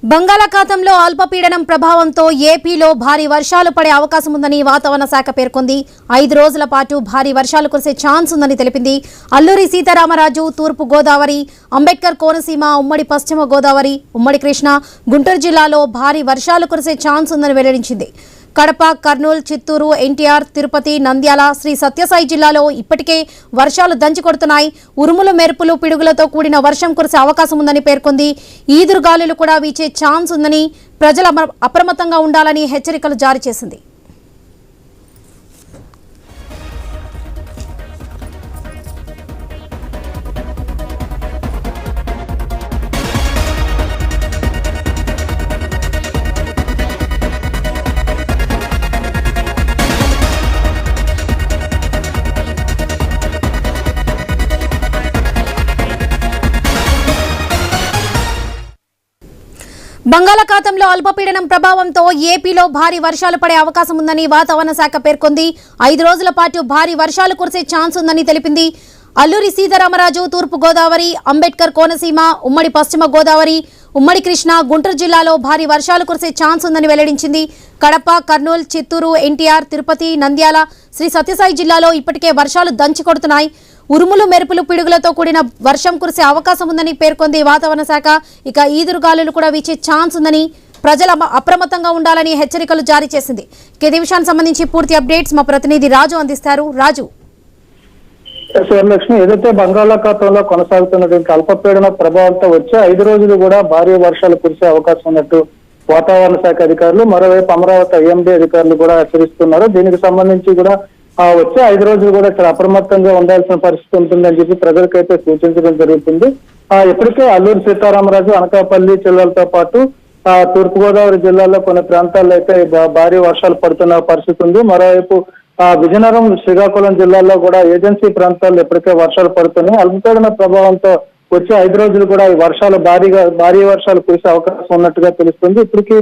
బంగాళాఖాతంలో అల్పపీడనం ప్రభావంతో ఏపీలో భారీ వర్షాలు పడే అవకాశం ఉందని వాతావరణ శాఖ పేర్కొంది. 5 రోజుల పాటు భారీ వర్షాలు కురిసే ఛాన్స్ ఉందని తెలిపింది. అల్లూరి సీతారామరాజు, తూర్పు గోదావరి, అంబేద్కర్ కోనసీమ, ఉమ్మడి పశ్చిమ గోదావరి, ఉమ్మడి కృష్ణా, గుంటూరు జిల్లాలో భారీ వర్షాలు కురిసే ఛాన్స్ ఉందని వెల్లడించింది. కడప, కర్నూలు, చిత్తూరు, ఎన్టీఆర్, తిరుపతి, నంద్యాల, శ్రీ సత్యసాయి జిల్లాలో ఇప్పటికే వర్షాలు దంచికొడుతున్నాయి. ఉరుములు, మెరుపులు, పిడుగులతో కూడిన వర్షం కురిసే అవకాశం ఉందని పేర్కొంది. ఈదురుగాలులు కూడా వీచే ఛాన్స్ ఉందని ప్రజలు అప్రమత్తంగా ఉండాలని హెచ్చరికలు జారీ చేసింది. బంగాళాఖాతంలో అల్పపీడనం ప్రభావంతో ఏపీలో భారీ వర్షాలు పడే అవకాశం ఉందని వాతావరణ శాఖ పేర్కొంది. 5 రోజుల పాటు భారీ వర్షాలు కురిసే ఛాన్స్ ఉందని తెలిపింది. అల్లూరి సీతారామరాజు, తూర్పు గోదావరి, అంబేద్కర్ కోనసీమ, ఉమ్మడి పశ్చిమ గోదావరి, ఉమ్మడి కృష్ణా, గుంటూరు జిల్లాలో భారీ వర్షాలు కురిసే ఛాన్స్ ఉందని వెల్లడించింది. కడప, కర్నూలు, చిత్తూరు, ఎన్టీఆర్, తిరుపతి, నంద్యాల, శ్రీ సత్యసాయి జిల్లాలో ఇప్పటికే వర్షాలు దంచికొడుతున్నాయి. ఉరుములు, మెరుపులు, పిడుగులతో కూడిన వర్షం కురిసే అవకాశం ఉందని పేర్కొంది వాతావరణ శాఖ. ఇక ఈదురుగాలులు కూడా వీచే ఛాన్స్ ఉందని ప్రజలు అప్రమత్తంగా ఉండాలని హెచ్చరికలు జారీ చేసింది. ఈ విషయానికి సంబంధించి పూర్తి అప్డేట్స్ మా ప్రతినిధి రాజు అందిస్తారు. రాజు, లక్ష్మి, ఏదైతే బంగాళాఖాతంలో కొనసాగుతున్నటువంటి అల్పపీడన ప్రభావంతో వచ్చే 5 రోజులు కూడా భారీ వర్షాలు కురిసే అవకాశం ఉన్నట్టు వాతావరణ శాఖ అధికారులు, మరోవైపు అమరావతి ఐఎండీ అధికారులు కూడా హెచ్చరిస్తున్నారు. దీనికి సంబంధించి కూడా వచ్చే 5 రోజులు కూడా ఇక్కడ అప్రమత్తంగా ఉండాల్సిన పరిస్థితి ఉంటుందని చెప్పి ప్రజలకైతే సూచించడం జరుగుతుంది. ఇప్పటికే అల్లూరి సీతారామరాజు, అనకాపల్లి జిల్లాలతో పాటు తూర్పుగోదావరి జిల్లాలో కొన్ని ప్రాంతాల్లో అయితే భారీ వర్షాలు పడుతున్న పరిస్థితి ఉంది. మరోవైపు విజయనగరం, శ్రీకాకుళం జిల్లాల్లో కూడా ఏజెన్సీ ప్రాంతాల్లో ఇప్పటికే వర్షాలు పడుతున్నాయి. అల్పపీడన ప్రభావంతో వచ్చే 5 రోజులు కూడా ఈ వర్షాలు భారీ వర్షాలు కురిసే అవకాశం ఉన్నట్టుగా తెలుస్తుంది. ఇప్పటికీ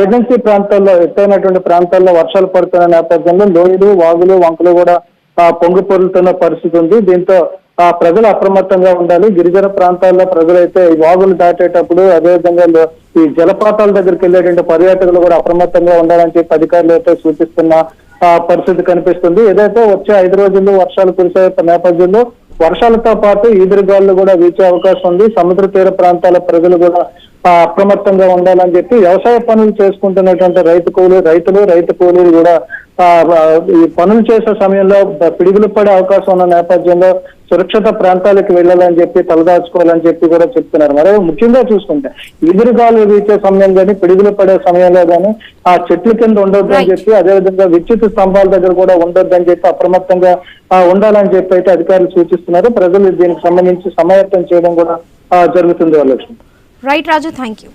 ఏజెన్సీ ప్రాంతాల్లో, ఎత్తైనటువంటి ప్రాంతాల్లో వర్షాలు పడుతున్న నేపథ్యంలో లోయలు, వాగులు, వంకలు కూడా పొంగి పొరులుతున్న పరిస్థితి ఉంది. దీంతో ప్రజలు అప్రమత్తంగా ఉండాలి. గిరిజన ప్రాంతాల్లో ప్రజలైతే ఈ వాగులు దాటేటప్పుడు, అదేవిధంగా ఈ జలపాతాల దగ్గరికి వెళ్ళేటువంటి పర్యాటకులు కూడా అప్రమత్తంగా ఉండాలని చెప్పి అధికారులు అయితే సూచిస్తున్న పరిస్థితి కనిపిస్తుంది. ఏదైతే వచ్చే 5 రోజుల్లో వర్షాలు కురిసే నేపథ్యంలో వర్షాలతో పాటు ఈదురుగాలు కూడా వీచే అవకాశం ఉంది. సముద్ర తీర ప్రాంతాల ప్రజలు కూడా అప్రమత్తంగా ఉండాలని చెప్పి వ్యవసాయ పనులు చేసుకుంటున్నటువంటి రైతు కూలీలు కూడా ఈ పనులు చేసే సమయంలో పిడుగులు పడే అవకాశం ఉన్న నేపథ్యంలో సురక్షిత ప్రాంతాలకు వెళ్ళాలని చెప్పి తలదాచుకోవాలని చెప్పి కూడా చెప్తున్నారు. మరో ముఖ్యంగా చూసుకుంటే ఈదురుగాలు వీచే సమయం కానీ, పిడుగులు పడే సమయంలో కానీ ఆ చెట్ల కింద ఉండొద్దని చెప్పి, అదేవిధంగా విద్యుత్ స్తంభాల దగ్గర కూడా ఉండొద్దని చెప్పి అప్రమత్తంగా ఉండాలని చెప్పి అయితే అధికారులు సూచిస్తున్నారు. ప్రజలు దీనికి సంబంధించి సమాయత్తం చేయడం కూడా జరుగుతుంది. వాళ్ళ రైట్ రాజు, థ్యాంక్ యూ.